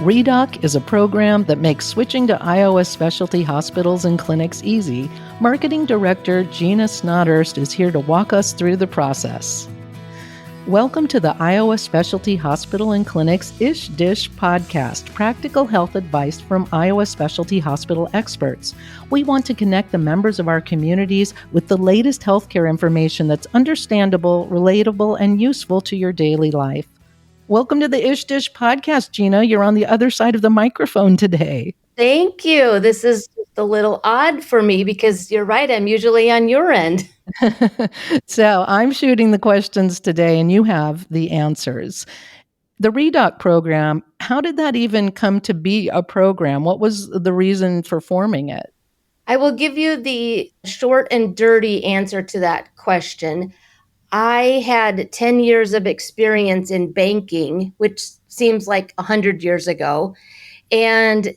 ReDoc is a program that makes switching to Iowa specialty hospitals and clinics easy. Marketing Director Gina Snodhurst is here to walk us through the process. Welcome to the Iowa Specialty Hospital and Clinics ISH podcast, practical health advice from Iowa specialty hospital experts. We want to connect the members of our communities with the latest healthcare information that's understandable, relatable, and useful to your daily life. Welcome to the ISH podcast, Gina. You're on the other side of the microphone today. Thank you. This is just a little odd for me because you're right, I'm usually on your end. So I'm shooting the questions today and you have the answers. The ReDoc program, how did that even come to be a program? What was the reason for forming it? I will give you the short and dirty answer to that question. I had 10 years of experience in banking, which seems like 100 years ago. And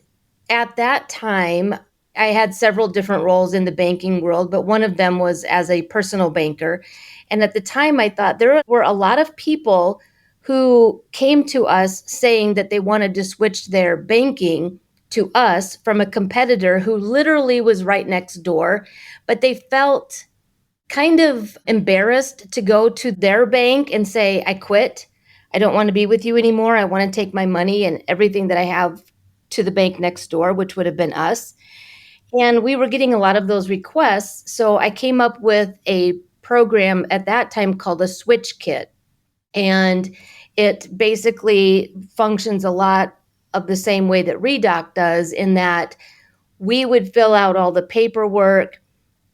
at that time, I had several different roles in the banking world, but one of them was as a personal banker. And at the time, I thought there were a lot of people who came to us saying that they wanted to switch their banking to us from a competitor who literally was right next door, but they felt kind of embarrassed to go to their bank and say, I quit. I don't want to be with you anymore. I want to take my money and everything that I have to the bank next door, which would have been us. And we were getting a lot of those requests. So I came up with a program at that time called a switch kit. And it basically functions a lot of the same way that ReDoc does, in that we would fill out all the paperwork,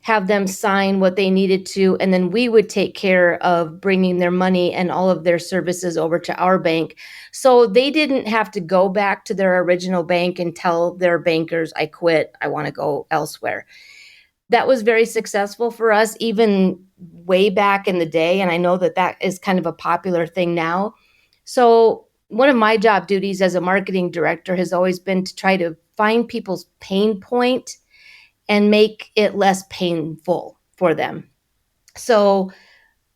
have them sign what they needed to, and then we would take care of bringing their money and all of their services over to our bank. So they didn't have to go back to their original bank and tell their bankers, I quit, I want to go elsewhere. That was very successful for us, even way back in the day. And I know that that is kind of a popular thing now. So one of my job duties as a marketing director has always been to try to find people's pain point and make it less painful for them. So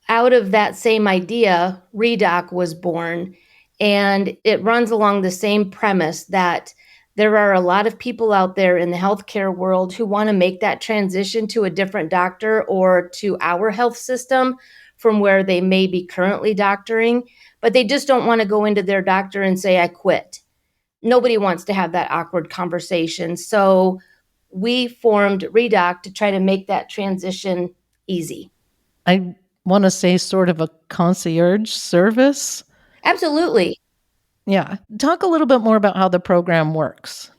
out of that same idea, ReDoc was born, and it runs along the same premise that there are a lot of people out there in the healthcare world who want to make that transition to a different doctor or to our health system from where they may be currently doctoring, but they just don't want to go into their doctor and say, I quit. Nobody wants to have that awkward conversation. So we formed ReDoc to try to make that transition easy. I want to say sort of a concierge service. Absolutely. Yeah. Talk a little bit more about how the program works.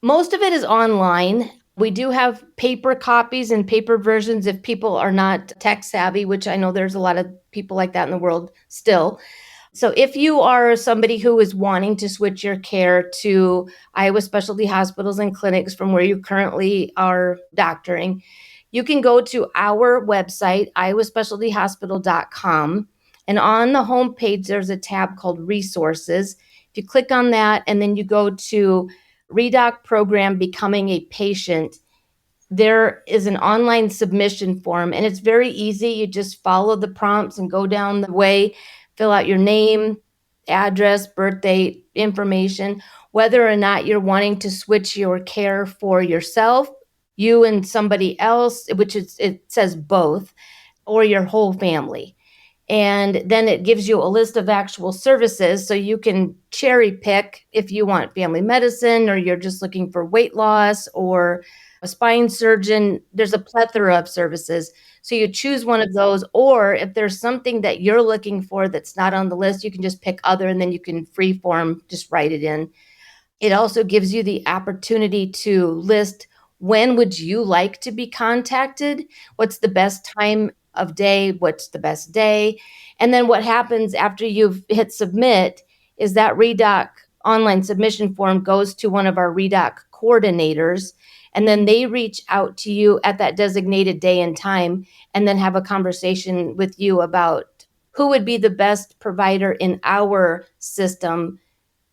Most of it is online. We do have paper copies and paper versions if people are not tech savvy, which I know there's a lot of people like that in the world still. So if you are somebody who is wanting to switch your care to Iowa Specialty Hospitals and Clinics from where you currently are doctoring, you can go to our website, iowaspecialtyhospital.com. And on the homepage, there's a tab called Resources. If you click on that and then you go to ReDoc Program Becoming a Patient, there is an online submission form, and it's very easy. You just follow the prompts and go down the way, fill out your name, address, birth date, information, whether or not you're wanting to switch your care for yourself, you and somebody else, which it says both, or your whole family. And then it gives you a list of actual services, so you can cherry pick if you want family medicine or you're just looking for weight loss or a spine surgeon. There's a plethora of services. So you choose one of those, or if there's something that you're looking for that's not on the list, you can just pick other, and then you can freeform, just write it in. It also gives you the opportunity to list when would you like to be contacted, what's the best time of day, what's the best day. And then what happens after you've hit submit is that ReDoc online submission form goes to one of our ReDoc coordinators, and then they reach out to you at that designated day and time and then have a conversation with you about who would be the best provider in our system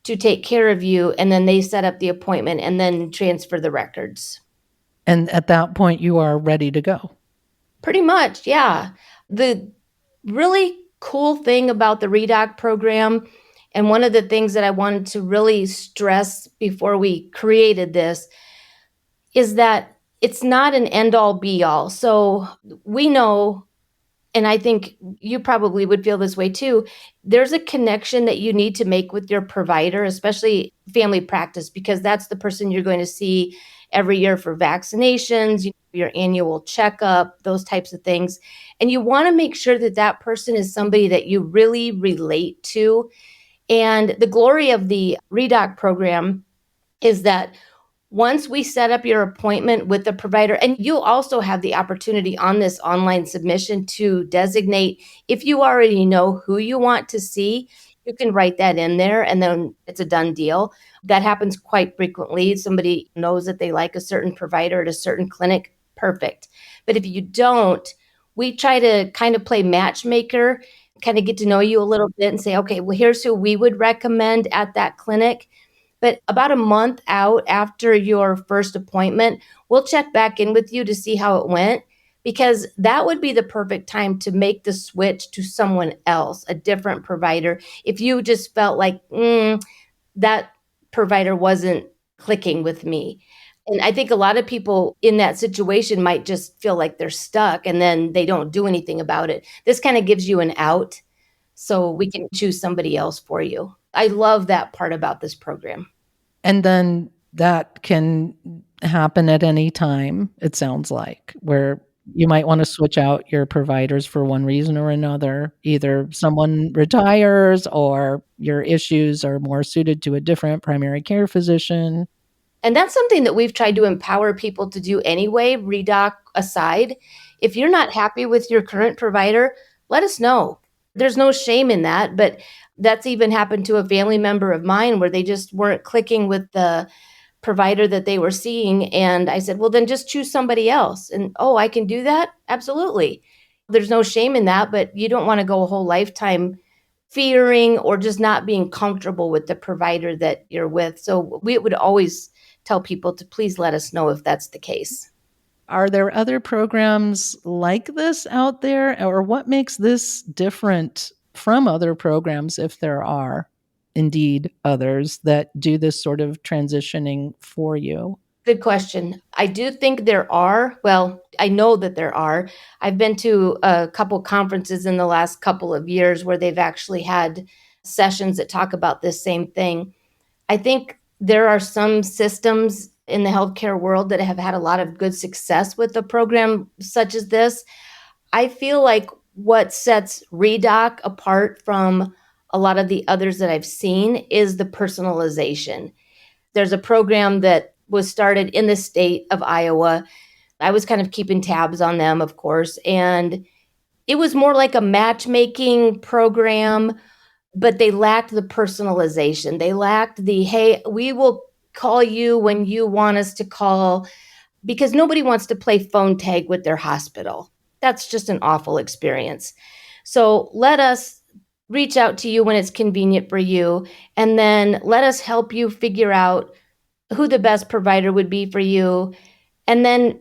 to take care of you. And then they set up the appointment and then transfer the records. And at that point, you are ready to go. Pretty much, yeah. The really cool thing about the ReDoc program And one of the things that I wanted to really stress before we created this is that it's not an end all be all. So we know, and I think you probably would feel this way too, there's a connection that you need to make with your provider, especially family practice, because that's the person you're going to see every year for vaccinations, your annual checkup, those types of things. And you want to make sure that that person is somebody that you really relate to. And the glory of the ReDoc program is that once we set up your appointment with the provider, and you'll also have the opportunity on this online submission to designate if you already know who you want to see, you can write that in there and then it's a done deal. That happens quite frequently. Somebody knows that they like a certain provider at a certain clinic, perfect. But if you don't, we try to kind of play matchmaker, kind of get to know you a little bit and say, okay, well, here's who we would recommend at that clinic. But about a month out after your first appointment, we'll check back in with you to see how it went, because that would be the perfect time to make the switch to someone else, a different provider. If you just felt like, that provider wasn't clicking with me. And I think a lot of people in that situation might just feel like they're stuck and then they don't do anything about it. This kind of gives you an out so we can choose somebody else for you. I love that part about this program. And then that can happen at any time, it sounds like, where you might want to switch out your providers for one reason or another. Either someone retires or your issues are more suited to a different primary care physician. And that's something that we've tried to empower people to do anyway, ReDoc aside. If you're not happy with your current provider, let us know. There's no shame in that, but that's even happened to a family member of mine where they just weren't clicking with the provider that they were seeing. And I said, well, then just choose somebody else. And oh, I can do that? Absolutely. There's no shame in that, but you don't want to go a whole lifetime fearing or just not being comfortable with the provider that you're with. So we would always tell people to please let us know if that's the case. Are there other programs like this out there, or what makes this different from other programs, if there are indeed others that do this sort of transitioning for you? Good question. I do think there are. Well, I know that there are. I've been to a couple conferences in the last couple of years where they've actually had sessions that talk about this same thing. I think there are some systems in the healthcare world that have had a lot of good success with a program such as this. I feel like what sets ReDoc apart from a lot of the others that I've seen is the personalization. There's a program that was started in the state of Iowa. I was kind of keeping tabs on them, of course, and it was more like a matchmaking program, but they lacked the personalization. They lacked the, hey, we will call you when you want us to call, because nobody wants to play phone tag with their hospital. That's just an awful experience. So let us reach out to you when it's convenient for you, and then let us help you figure out who the best provider would be for you. And then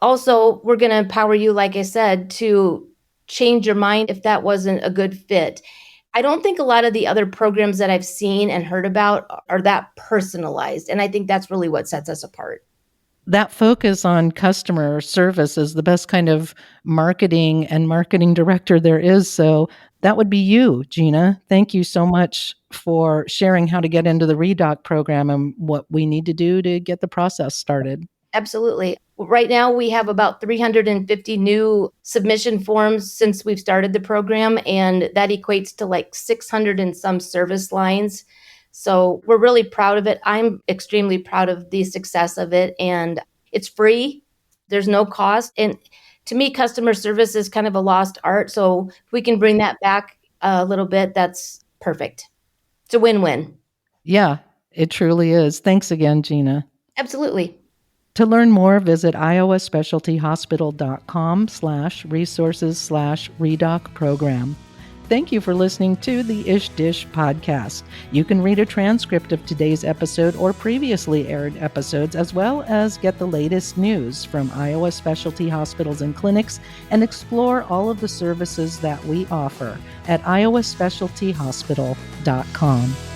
also, we're going to empower you, like I said, to change your mind if that wasn't a good fit. I don't think a lot of the other programs that I've seen and heard about are that personalized. And I think that's really what sets us apart. That focus on customer service is the best kind of marketing and marketing director there is. So that would be you, Gina. Thank you so much for sharing how to get into the ReDoc program and what we need to do to get the process started. Absolutely. Right now, we have about 350 new submission forms since we've started the program, and that equates to like 600 and some service lines. So we're really proud of it. I'm extremely proud of the success of it, and it's free. There's no cost. And to me, customer service is kind of a lost art. So if we can bring that back a little bit, that's perfect. It's a win-win. Yeah, it truly is. Thanks again, Gina. Absolutely. To learn more, visit iowaspecialtyhospital.com/resources/ReDoc program. Thank you for listening to the Ish Dish podcast. You can read a transcript of today's episode or previously aired episodes, as well as get the latest news from Iowa specialty hospitals and clinics and explore all of the services that we offer at iowaspecialtyhospital.com.